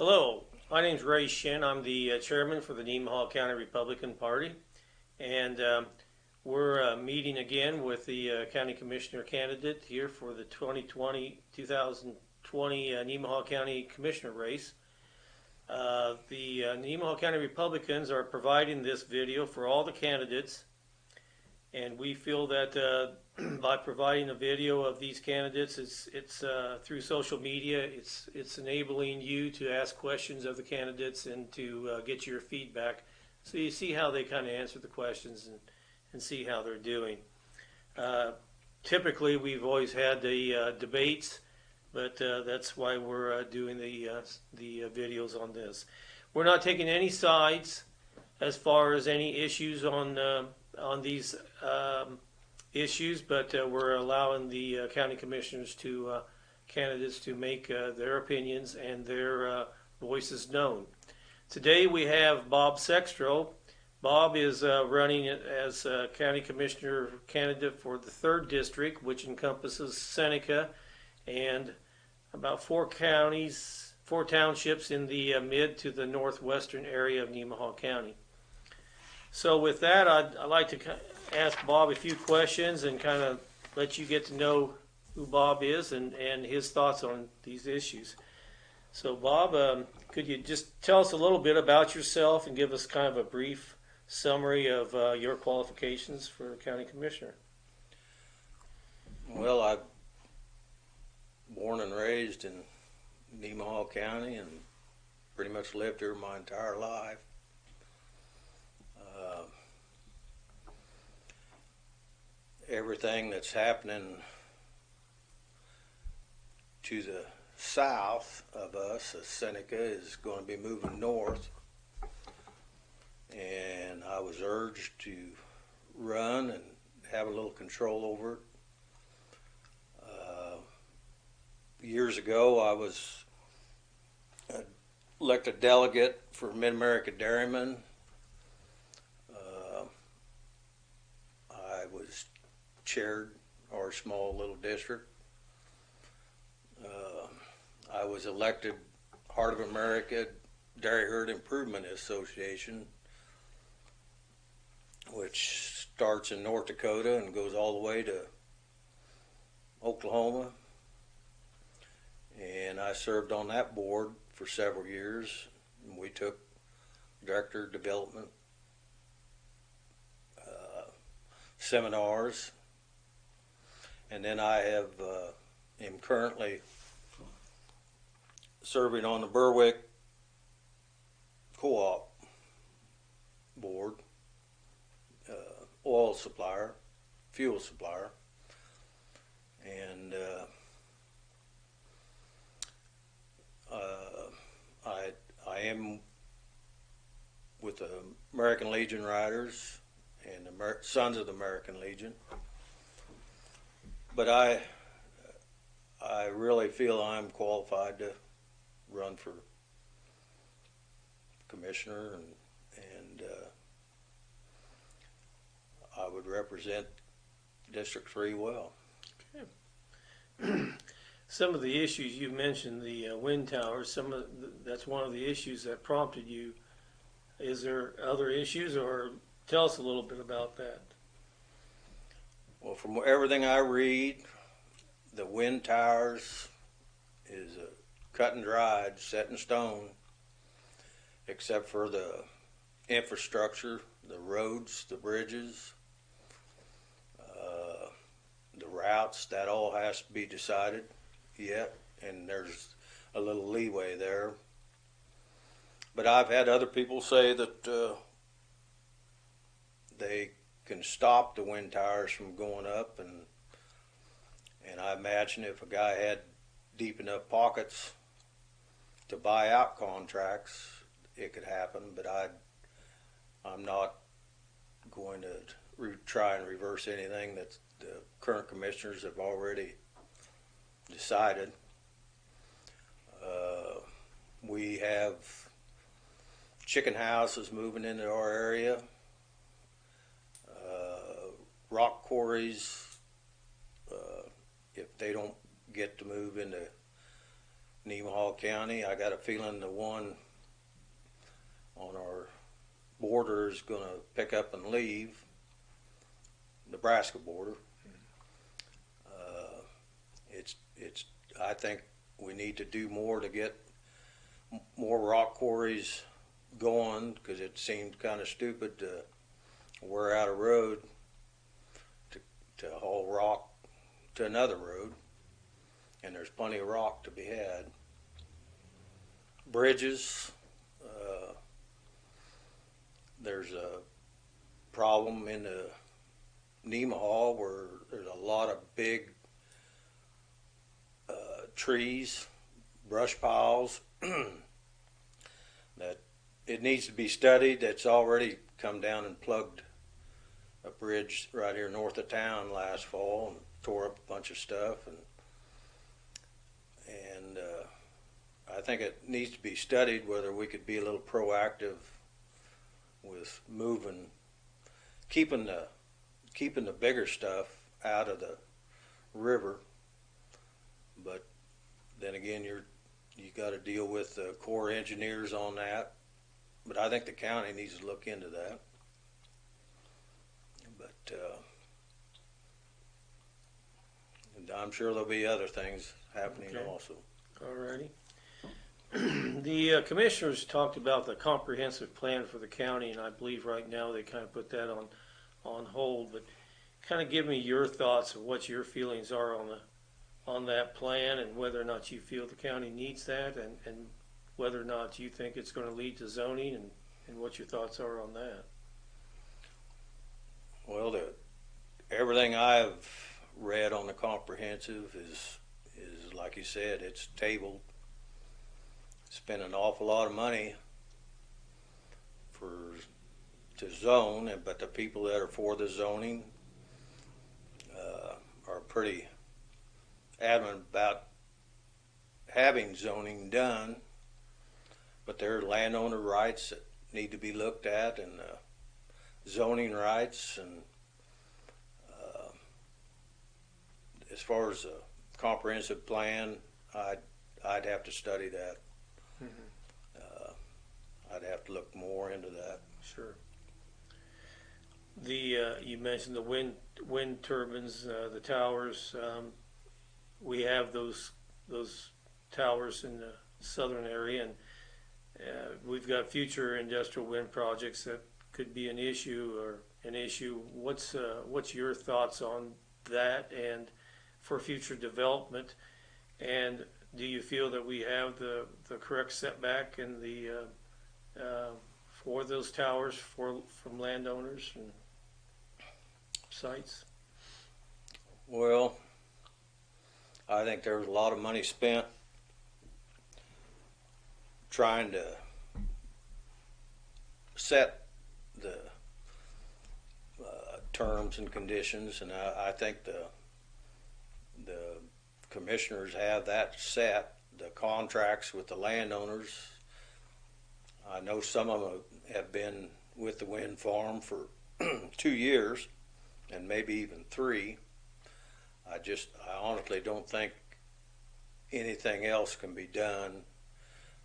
Hello, my name's Ray Shin. I'm the chairman for the Nemaha County Republican Party, and we're meeting again with the county commissioner candidate here for the 2020 Nemaha County Commissioner race. The Nemaha County Republicans are providing this video for all the candidates, and we feel that by providing a video of these candidates, it's through social media. It's enabling you to ask questions of the candidates and to get your feedback, so you see how they kind of answer the questions and see how they're doing. Typically, we've always had the debates, but that's why we're doing the videos on this. We're not taking any sides as far as any issues on these issues, but we're allowing the county commissioners to candidates to make their opinions and their voices known. Today we have Bob Sextro. Bob is running as county commissioner candidate for the 3rd district, which encompasses Seneca and about 4 townships in the mid to the northwestern area of Nemaha County. So with that, I'd like to ask Bob a few questions and kind of let you get to know who Bob is and his thoughts on these issues. So Bob, could you just tell us a little bit about yourself and give us kind of a brief summary of your qualifications for county commissioner? Well, I'm born and raised in Nemaha County and pretty much lived here my entire life. Everything that's happening to the south of us, Seneca, is going to be moving north, and I was urged to run and have a little control over it. Years ago, I was elected delegate for Mid-America Dairymen. I was chaired our small little district. I was elected Heart of America Dairy Herd Improvement Association, which starts in North Dakota and goes all the way to Oklahoma. And I served on that board for several years. We took director of development seminars, and then I am currently serving on the Berwick Co-op board, oil supplier, fuel supplier, and I am with the American Legion Riders and the Sons of the American Legion. But I really feel I'm qualified to run for commissioner, and I would represent District 3 well. Okay. Some of the issues you mentioned, the wind towers, that's one of the issues that prompted you. Is there other issues, or tell us a little bit about that? Well, from everything I read, the wind towers is cut and dried, set in stone, except for the infrastructure, the roads, the bridges, the routes. That all has to be decided yet, and there's a little leeway there. But I've had other people say that they can stop the wind towers from going up, and I imagine if a guy had deep enough pockets to buy out contracts, it could happen. But I'm not going to try and reverse anything that the current commissioners have already decided. We have chicken houses moving into our area, rock quarries. If they don't get to move into Nemaha County. I got a feeling the one on our border is going to pick up and leave, Nebraska border. It's. I think we need to do more to get more rock quarries going, because it seemed kind of stupid to wear out a road to haul rock to another road, and there's plenty of rock to be had. Bridges, there's a problem in the Nemaha where there's a lot of big trees, brush piles that it needs to be studied. That's already come down and plugged a bridge right here north of town last fall and tore up a bunch of stuff, and I think it needs to be studied whether we could be a little proactive with moving, keeping the bigger stuff out of the river. But then again, you got to deal with the Corps engineers on that. But I think the county needs to look into that. But I'm sure there'll be other things happening also. Alrighty. The commissioners talked about the comprehensive plan for the county, and I believe right now they kind of put that on hold. But kind of give me your thoughts of what your feelings are on that plan, and whether or not you feel the county needs that, and whether or not you think it's going to lead to zoning, and what your thoughts are on that. Well, everything I've read on the comprehensive is like you said, it's tabled. Spend an awful lot of money to zone, but the people that are for the zoning are pretty adamant about having zoning done. But there are landowner rights that need to be looked at, and zoning rights, and as far as a comprehensive plan, I'd have to study that. I'd have to look more into that. Sure. You mentioned the wind turbines, the towers. We have those towers in the southern area, and we've got future industrial wind projects that could be an issue. What's your thoughts on that, and for future development? And do you feel that we have the correct setback in the for those towers from landowners and sites? Well, I think there was a lot of money spent trying to set the terms and conditions, and I think the commissioners have that set, the contracts with the landowners. I know some of them have been with the wind farm for 2 years, and maybe even 3. I honestly don't think anything else can be done.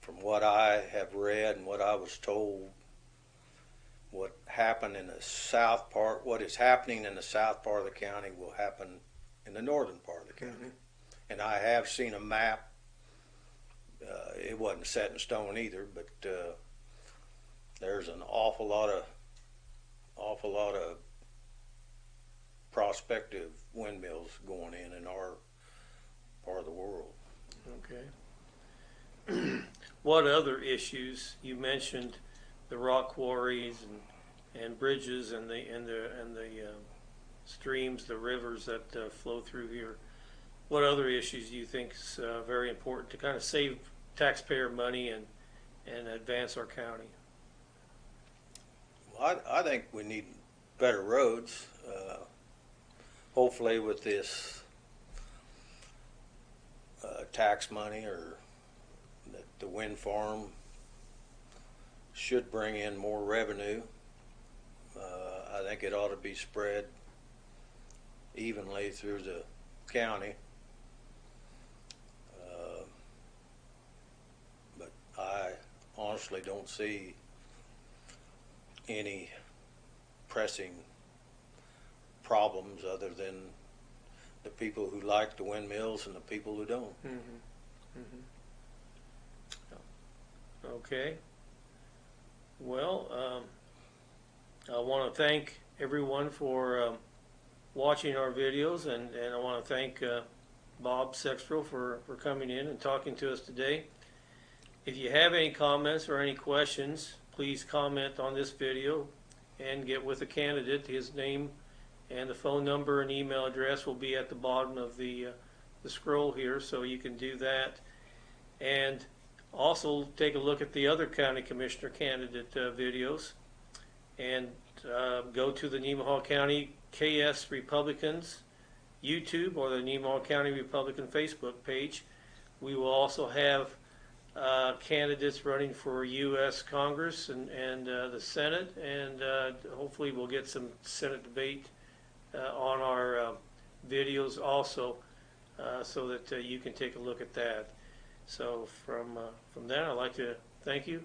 From what I have read and what I was told, what happened in the south part, what is happening in the south part of the county will happen in the northern part of the county. Mm-hmm. And I have seen a map. It wasn't set in stone either, but there's an awful lot of prospective windmills going in our part of the world. Okay. What other issues? You mentioned the rock quarries and bridges and the streams, the rivers that flow through here. What other issues do you think is very important to kind of save taxpayer money and advance our county? Well, I think we need better roads. Hopefully with this tax money, or the wind farm should bring in more revenue. I think it ought to be spread evenly through the county. honestly don't see any pressing problems other than the people who like the windmills and the people who don't. Okay. Well, I want to thank everyone for watching our videos, and I want to thank Bob Sextro for coming in and talking to us today. If you have any comments or any questions, please comment on this video and get with the candidate. His name and the phone number and email address will be at the bottom of the scroll here, so you can do that. And also take a look at the other county commissioner candidate videos, and go to the Nemaha County KS Republicans YouTube or the Nemaha County Republican Facebook page. We will also have candidates running for U.S. Congress and the Senate, and hopefully we'll get some Senate debate on our videos also, so that you can take a look at that. So from that, I'd like to thank you